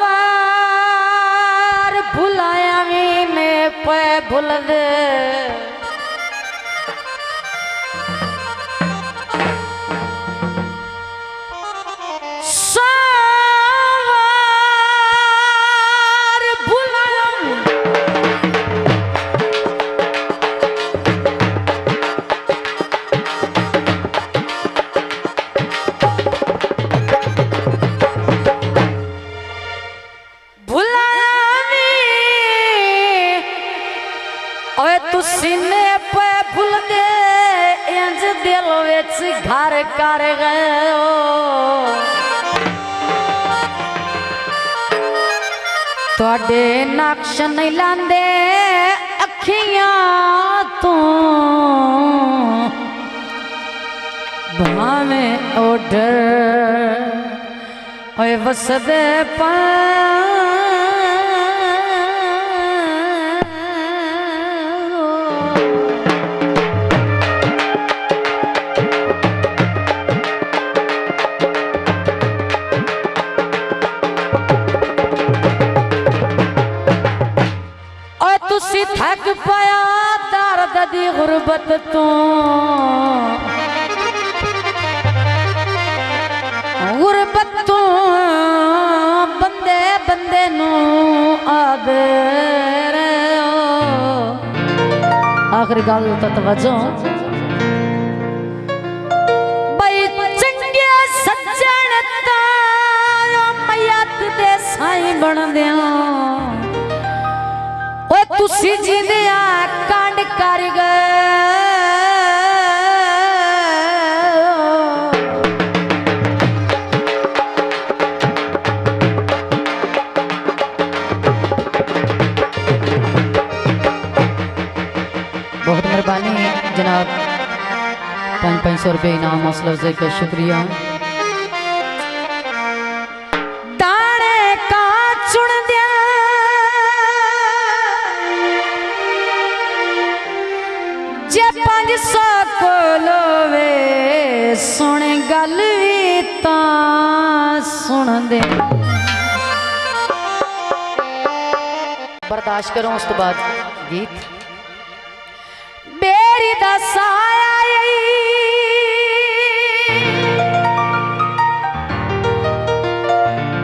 सवार भुलाया में पे भूल दे सवार भुलाया तू सीने पे भूल दे इंज दिल विच घर कर गयो तुहाडे नक्श नहीं लांदे अखियां तू भावें ओडर ओए वसदे पा थक पाया दर्द दी गुरबत तो बंदे बंदे नू आदे आखिरी गल तो तवज्जो बई चंगे सज्जन तारो मैयत दे साईं बन दिया तुसी जिंदिया कांड कर गए बहुत मेहरबानी जनाब 500 रुपये इनाम हौसला अफजाई का शुक्रिया। दाने का चुन दिया जे 500 को लोवे सुन गल भी तां सुन दे बर्दाश्त करो। उस तो बाद गीत बेरी दा साया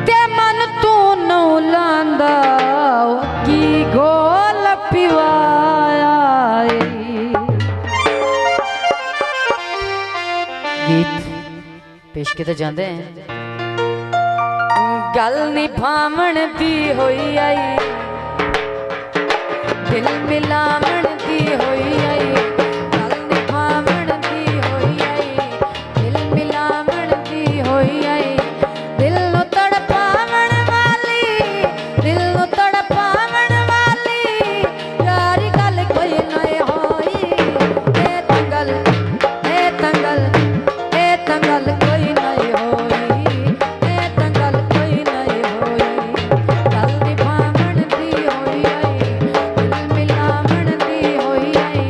ते मन तू नौ लांदा की गोल पिवाया गीत पेश किते जाते हैं। गल निभावण दी होई आई दिल मिलावण दी होई आई गल निभावण दी होई आई दिल मिलावण दी होई आई दिल नु तड़पावण वाली दिल नु तड़पावण वाली यारी गल कोई नहीं होई ए तंगल कोई नहीं होई ए तंगल कोई नहीं होई गल निभावण दी होई आई दिल मिलावण दी होई आई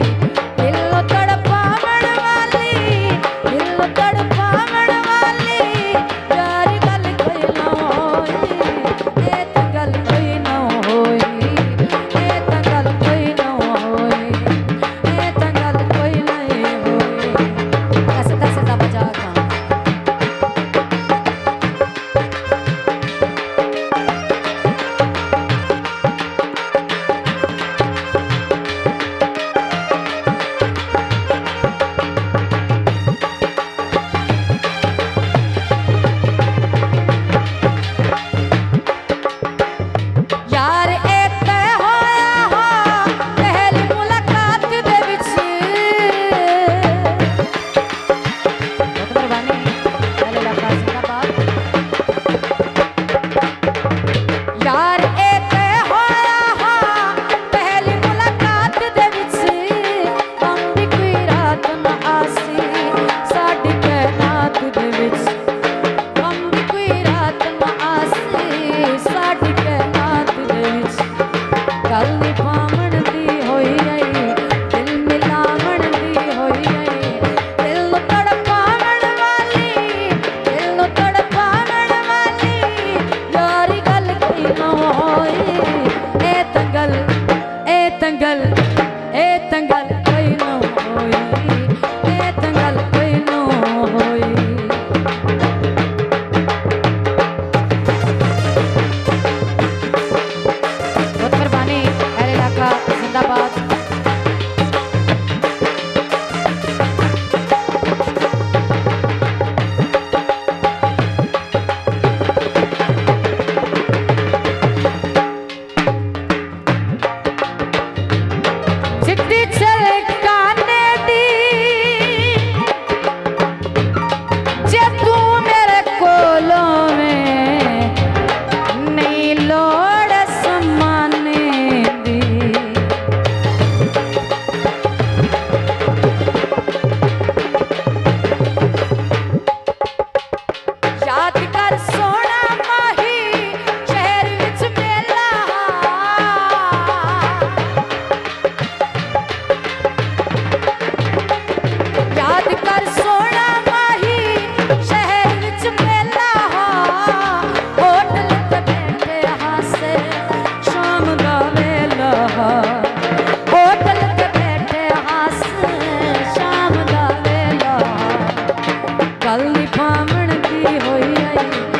निभावण दी होई आई